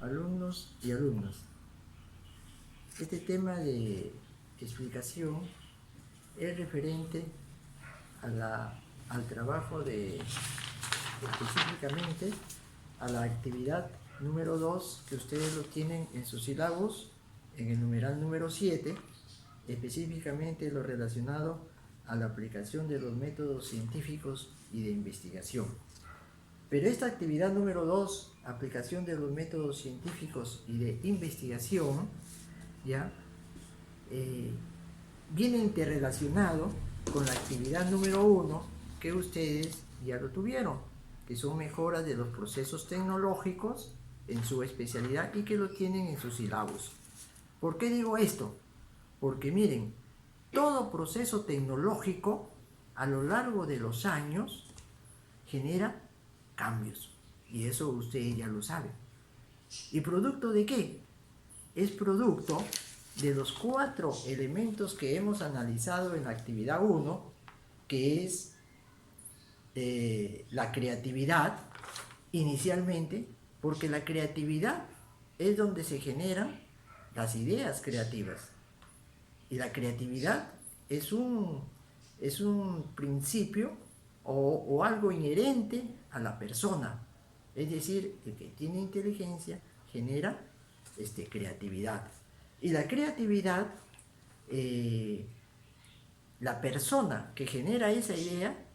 alumnos y alumnas. Este tema de explicación es referente al trabajo específicamente a la actividad número 2 que ustedes lo tienen en sus sílabos, en el numeral número 7, específicamente lo relacionado a la aplicación de los métodos científicos y de investigación. Pero esta actividad número 2, aplicación de los métodos científicos y de investigación, ¿ya? Viene interrelacionado con la actividad número 1 que ustedes ya lo tuvieron, que son mejoras de los procesos tecnológicos en su especialidad y que lo tienen en sus sílabos. ¿Por qué digo esto? Porque miren, todo proceso tecnológico a lo largo de los años genera cambios, y eso ustedes ya lo saben. ¿Y producto de qué? Es producto de los 4 elementos que hemos analizado en la actividad 1, que es la creatividad inicialmente, porque la creatividad es donde se generan las ideas creativas. Y la creatividad es un principio o algo inherente a la persona. Es decir, el que tiene inteligencia genera creatividad. Y la creatividad, la persona que genera esa idea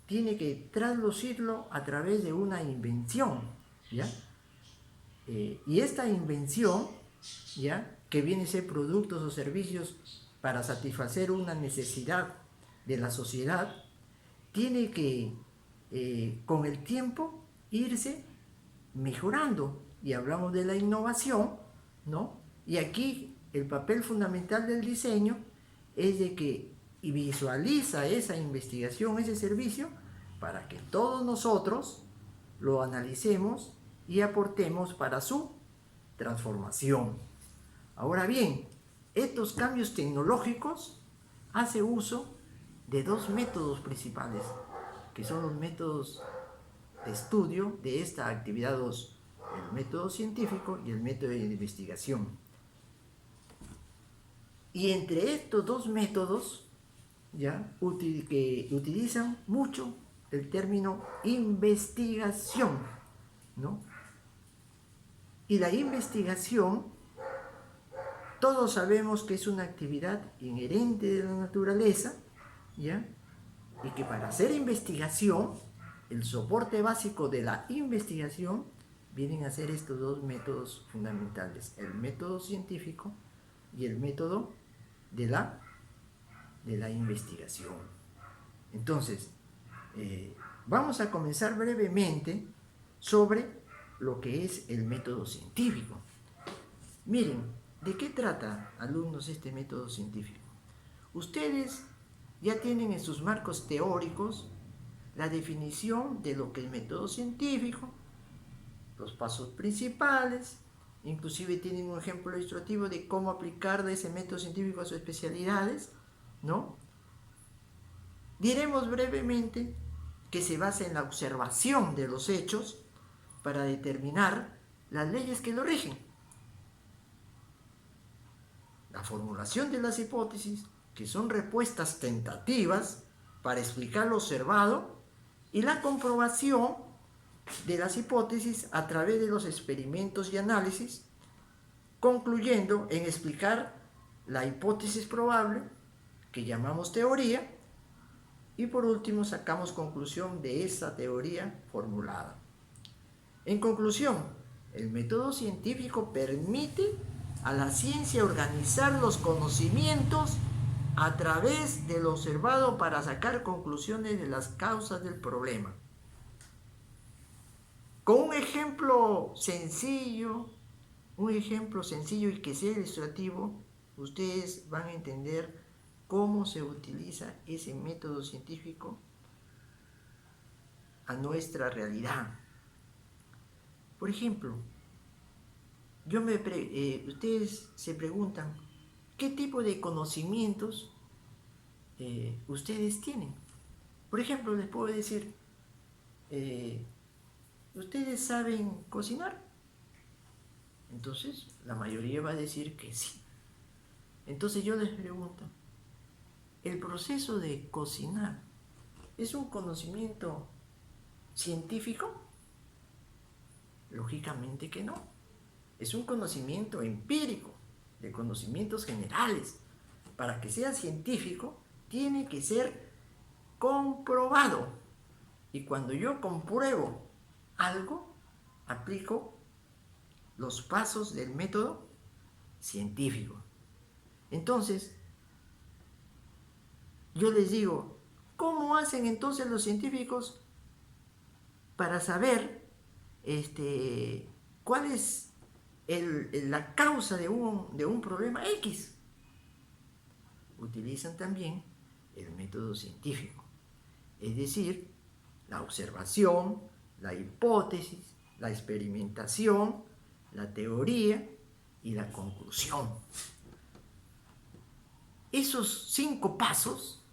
tiene que traslucirlo a través de una invención, ¿ya? Y esta invención, ¿ya?, que viene a ser productos o servicios para satisfacer una necesidad de la sociedad, tiene que, con el tiempo, irse mejorando. Y hablamos de la innovación, ¿no? Y aquí el papel fundamental del diseño es de que visualiza esa investigación, ese servicio, para que todos nosotros lo analicemos y aportemos para su transformación. Ahora bien, estos cambios tecnológicos hacen uso de 2 métodos principales, que son los métodos de estudio de esta actividad 2, el método científico y el método de investigación. Y entre estos 2 métodos, ¿ya?, que utilizan mucho el término investigación, ¿no? Y la investigación, todos sabemos que es una actividad inherente de la naturaleza, ¿ya? Y que para hacer investigación, el soporte básico de la investigación vienen a ser estos 2 métodos fundamentales, el método científico y el método de la investigación. Entonces, vamos a comenzar brevemente sobre lo que es el método científico. Miren, ¿de qué trata, alumnos, este método científico? Ustedes ya tienen en sus marcos teóricos la definición de lo que es el método científico, los pasos principales, inclusive tienen un ejemplo ilustrativo de cómo aplicar ese método científico a sus especialidades, ¿no? Diremos brevemente que se basa en la observación de los hechos para determinar las leyes que lo rigen, la formulación de las hipótesis, que son respuestas tentativas para explicar lo observado, y la comprobación de las hipótesis a través de los experimentos y análisis, concluyendo en explicar la hipótesis probable, que llamamos teoría, y por último sacamos conclusión de esa teoría formulada. En conclusión, el método científico permite a la ciencia organizar los conocimientos a través de lo observado para sacar conclusiones de las causas del problema. Con un ejemplo sencillo y que sea ilustrativo, ustedes van a entender cómo se utiliza ese método científico a nuestra realidad. Por ejemplo, ustedes se preguntan, ¿qué tipo de conocimientos ustedes tienen? Por ejemplo, les puedo decir, ¿ustedes saben cocinar? Entonces, la mayoría va a decir que sí. Entonces yo les pregunto, ¿el proceso de cocinar es un conocimiento científico? Lógicamente que no. Es un conocimiento empírico, de conocimientos generales. Para que sea científico, tiene que ser comprobado. Y cuando yo compruebo algo, aplico los pasos del método científico. Entonces, yo les digo, ¿cómo hacen entonces los científicos para saber cuál es la causa de un problema X? Utilizan también el método científico, es decir, la observación, la hipótesis, la experimentación, la teoría y la conclusión. Esos 5 pasos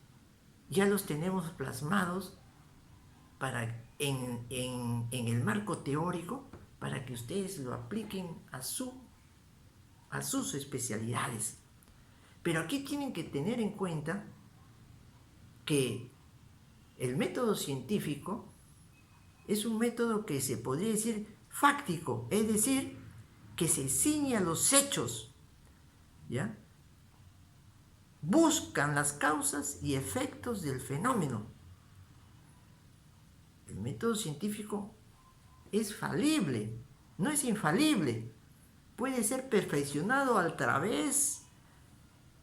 ya los tenemos plasmados en el marco teórico para que ustedes lo apliquen a sus especialidades. Pero aquí tienen que tener en cuenta que el método científico es un método que se podría decir fáctico, es decir, que se ciñe a los hechos, ¿ya? Buscan las causas y efectos del fenómeno. El método científico es falible, no es infalible. Puede ser perfeccionado a través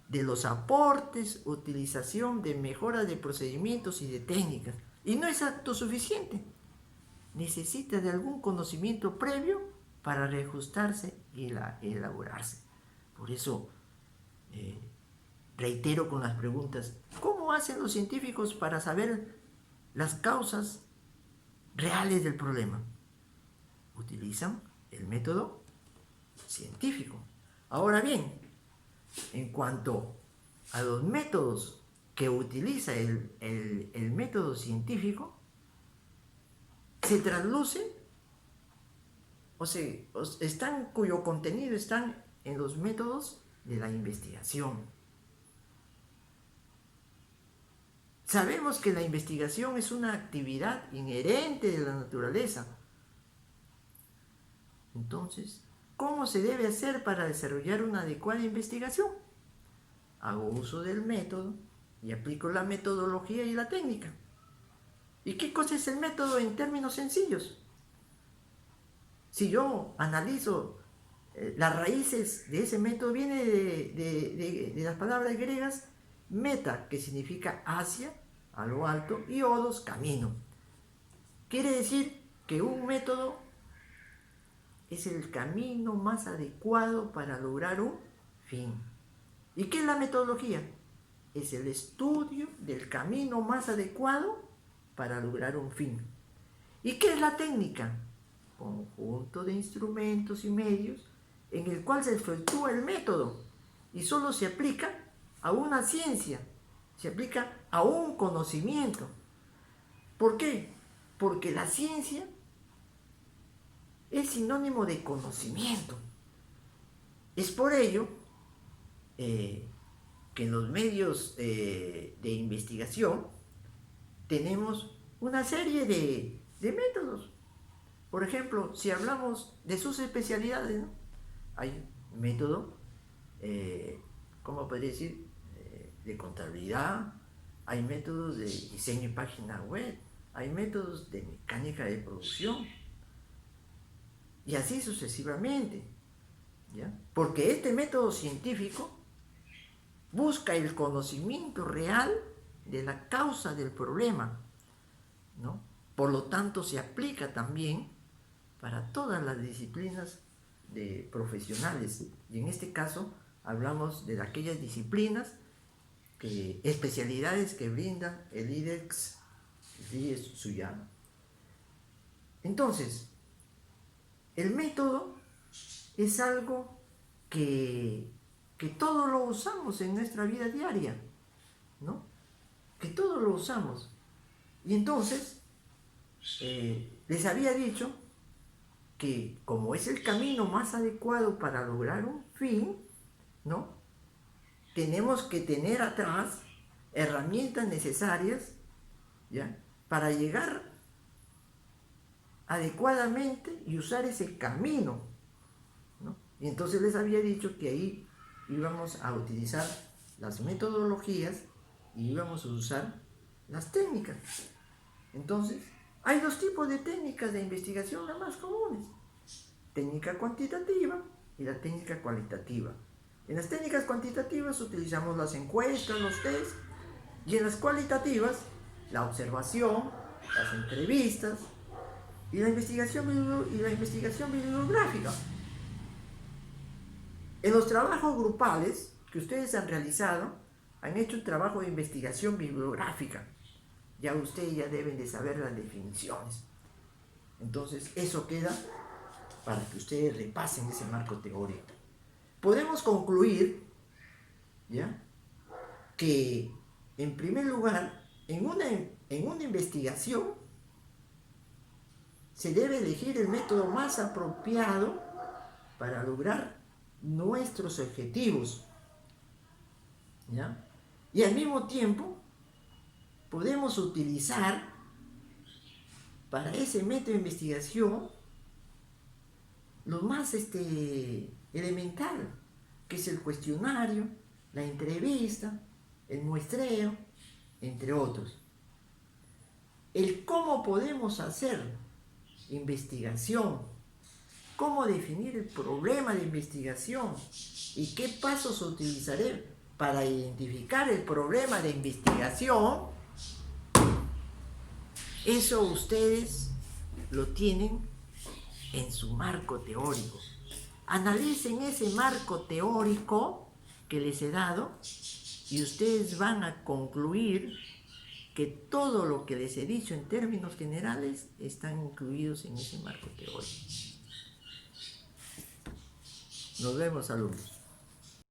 de los aportes, utilización de mejora de procedimientos y de técnicas. Y no es autosuficiente. Necesita de algún conocimiento previo para reajustarse y elaborarse. Por eso, reitero con las preguntas, ¿cómo hacen los científicos para saber las causas reales del problema? Utilizan el método científico. Ahora bien, en cuanto a los métodos que utiliza el método científico, se traslucen cuyo contenido están en los métodos de la investigación. Sabemos que la investigación es una actividad inherente de la naturaleza. Entonces, ¿cómo se debe hacer para desarrollar una adecuada investigación? Hago uso del método y aplico la metodología y la técnica. ¿Y qué cosa es el método en términos sencillos? Si yo analizo las raíces de ese método, viene de las palabras griegas meta, que significa hacia, a lo alto, y odos, camino. Quiere decir que un método es el camino más adecuado para lograr un fin. ¿Y qué es la metodología? Es el estudio del camino más adecuado para lograr un fin. ¿Y qué es la técnica? Conjunto de instrumentos y medios en el cual se efectúa el método y solo se aplica a una ciencia, se aplica a un conocimiento. ¿Por qué? Porque la ciencia es sinónimo de conocimiento. Es por ello que en los medios de investigación tenemos una serie de métodos. Por ejemplo, si hablamos de sus especialidades, ¿no? Hay método, ¿cómo podría decir? De contabilidad, hay métodos de diseño y página web, hay métodos de mecánica de producción, y así sucesivamente, ¿ya? Porque este método científico busca el conocimiento real de la causa del problema, ¿no? Por lo tanto, se aplica también para todas las disciplinas de profesionales, y en este caso hablamos de aquellas disciplinas, especialidades que brinda el IDEX Suyano. Entonces, el método es algo que todos lo usamos en nuestra vida diaria, ¿no? Que todos lo usamos. Y entonces, les había dicho que como es el camino más adecuado para lograr un fin, ¿no? Tenemos que tener atrás herramientas necesarias, ¿ya? Para llegar adecuadamente y usar ese camino, ¿no? Y entonces les había dicho que ahí íbamos a utilizar las metodologías y íbamos a usar las técnicas. Entonces, hay dos tipos de técnicas de investigación las más comunes: técnica cuantitativa y la técnica cualitativa. En las técnicas cuantitativas utilizamos las encuestas, los test, y en las cualitativas la observación, las entrevistas y la investigación bibliográfica. En los trabajos grupales que ustedes han realizado, han hecho un trabajo de investigación bibliográfica. Ya ustedes ya deben de saber las definiciones. Entonces, eso queda para que ustedes repasen ese marco teórico. Podemos concluir, ¿ya?, que, en primer lugar, en una investigación se debe elegir el método más apropiado para lograr nuestros objetivos, ¿ya? Y al mismo tiempo podemos utilizar para ese método de investigación lo más elemental, que es el cuestionario, la entrevista, el muestreo, entre otros. El cómo podemos hacer investigación, cómo definir el problema de investigación y qué pasos utilizaré para identificar el problema de investigación, eso ustedes lo tienen en su marco teórico. Analicen ese marco teórico que les he dado y ustedes van a concluir que todo lo que les he dicho en términos generales están incluidos en ese marco teórico. Nos vemos, alumnos.